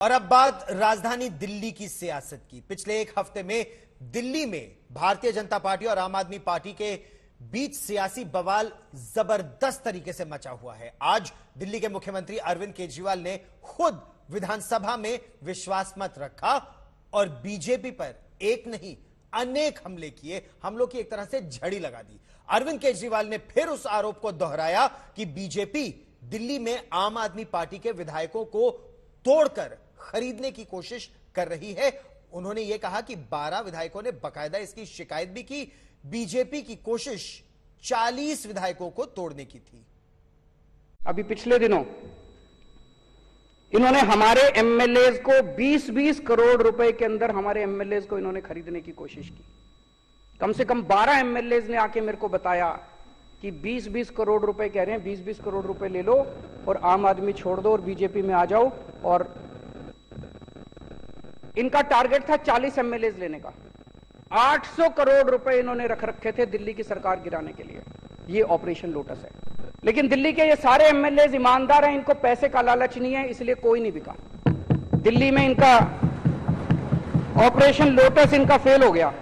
और अब बात राजधानी दिल्ली की सियासत की। पिछले एक हफ्ते में दिल्ली में भारतीय जनता पार्टी और आम आदमी पार्टी के बीच सियासी बवाल जबरदस्त तरीके से मचा हुआ है। आज दिल्ली के मुख्यमंत्री अरविंद केजरीवाल ने खुद विधानसभा में विश्वास मत रखा और बीजेपी पर एक नहीं अनेक हमले किए। हमलों की एक तरह से झड़ी लगा दी। अरविंद केजरीवाल ने फिर उस आरोप को दोहराया कि बीजेपी दिल्ली में आम आदमी पार्टी के विधायकों को तोड़कर खरीदने की कोशिश कर रही है। उन्होंने यह कहा कि 12 विधायकों ने बकायदा इसकी शिकायत भी की। बीजेपी की कोशिश 40 विधायकों को तोड़ने की थी। अभी पिछले दिनों इन्होंने हमारे एमएलए को 20-20 करोड़ रुपए के अंदर हमारे एमएलए को इन्होंने खरीदने की कोशिश की। कम से कम 12 एमएलए ने आके मेरे को बताया कि 20-20 करोड़ रुपए कह रहे हैं, 20-20 करोड़ रुपए ले लो और आम आदमी छोड़ दो और बीजेपी में आ जाओ। और इनका टारगेट था 40 एमएलए लेने का। 800 करोड़ रुपए इन्होंने रख रखे थे दिल्ली की सरकार गिराने के लिए। ये ऑपरेशन लोटस है। लेकिन दिल्ली के ये सारे एमएलए ईमानदार हैं, इनको पैसे का लालच नहीं है, इसलिए कोई नहीं बिका। दिल्ली में इनका ऑपरेशन लोटस इनका फेल हो गया।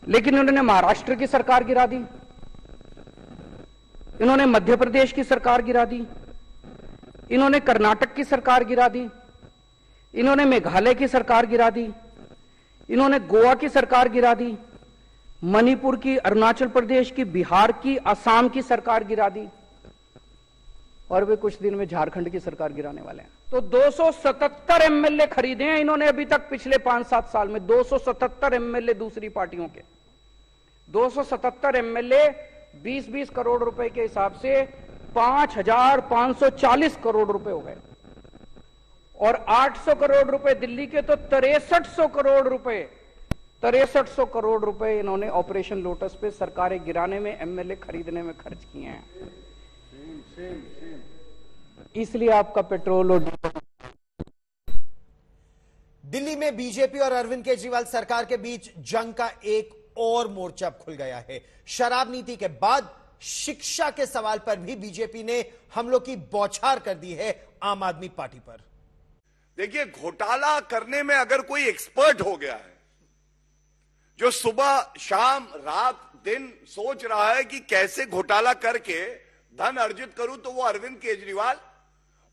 लेकिन इन्होंने महाराष्ट्र की सरकार गिरा दी, इन्होंने मध्य प्रदेश की सरकार गिरा दी, इन्होंने कर्नाटक की सरकार गिरा दी, इन्होंने मेघालय की सरकार गिरा दी, इन्होंने गोवा की सरकार गिरा दी, मणिपुर की, अरुणाचल प्रदेश की, बिहार की, असम की सरकार गिरा दी और वे कुछ दिन में झारखंड की सरकार गिराने वाले हैं। तो 277 एमएलए खरीदे हैं इन्होंने अभी तक पिछले 5-7 साल में। 277 एमएलए दूसरी पार्टियों के, 277 एमएलए 20-20 करोड़ रुपए के हिसाब से 5,540 करोड़ रुपए हो गए। और 800 करोड़ रुपए दिल्ली के, तो 6300 करोड़ रुपए 6300 करोड़ रुपए इन्होंने ऑपरेशन लोटस पे सरकारें गिराने में, एमएलए खरीदने में खर्च किए हैं। इसलिए आपका पेट्रोल और दिल्ली में बीजेपी और अरविंद केजरीवाल सरकार के बीच जंग का एक और मोर्चा खुल गया है। शराब नीति के बाद शिक्षा के सवाल पर भी बीजेपी ने हमलों की बौछार कर दी है आम आदमी पार्टी पर। देखिए, घोटाला करने में अगर कोई एक्सपर्ट हो गया है, जो सुबह शाम रात दिन सोच रहा है कि कैसे घोटाला करके धन अर्जित करूं, तो वो अरविंद केजरीवाल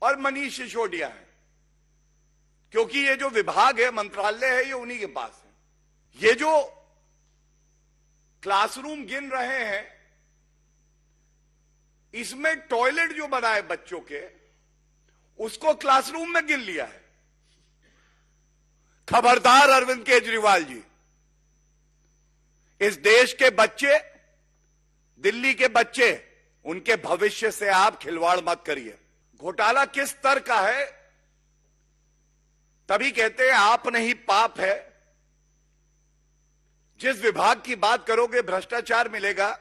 और मनीष सिसोदिया है। क्योंकि ये जो विभाग है, मंत्रालय है, ये उन्हीं के पास है। ये जो क्लासरूम गिन रहे हैं, इसमें टॉयलेट जो बनाए बच्चों के, उसको क्लासरूम में गिन लिया है। खबरदार अरविंद केजरीवाल जी, इस देश के बच्चे, दिल्ली के बच्चे, उनके भविष्य से आप खिलवाड़ मत करिए। घोटाला किस स्तर का है, तभी कहते हैं आप नहीं पाप है। जिस विभाग की बात करोगे भ्रष्टाचार मिलेगा।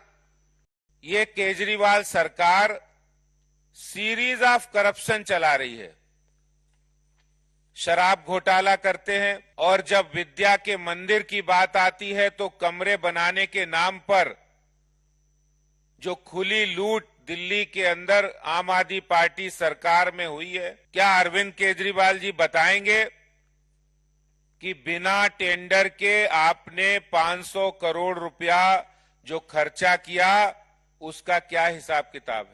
ये केजरीवाल सरकार सीरीज ऑफ करप्शन चला रही है। शराब घोटाला करते हैं और जब विद्या के मंदिर की बात आती है तो कमरे बनाने के नाम पर जो खुली लूट दिल्ली के अंदर आम आदमी पार्टी सरकार में हुई है, क्या अरविंद केजरीवाल जी बताएंगे कि बिना टेंडर के आपने 500 करोड़ रुपया जो खर्चा किया, उसका क्या हिसाब किताब है?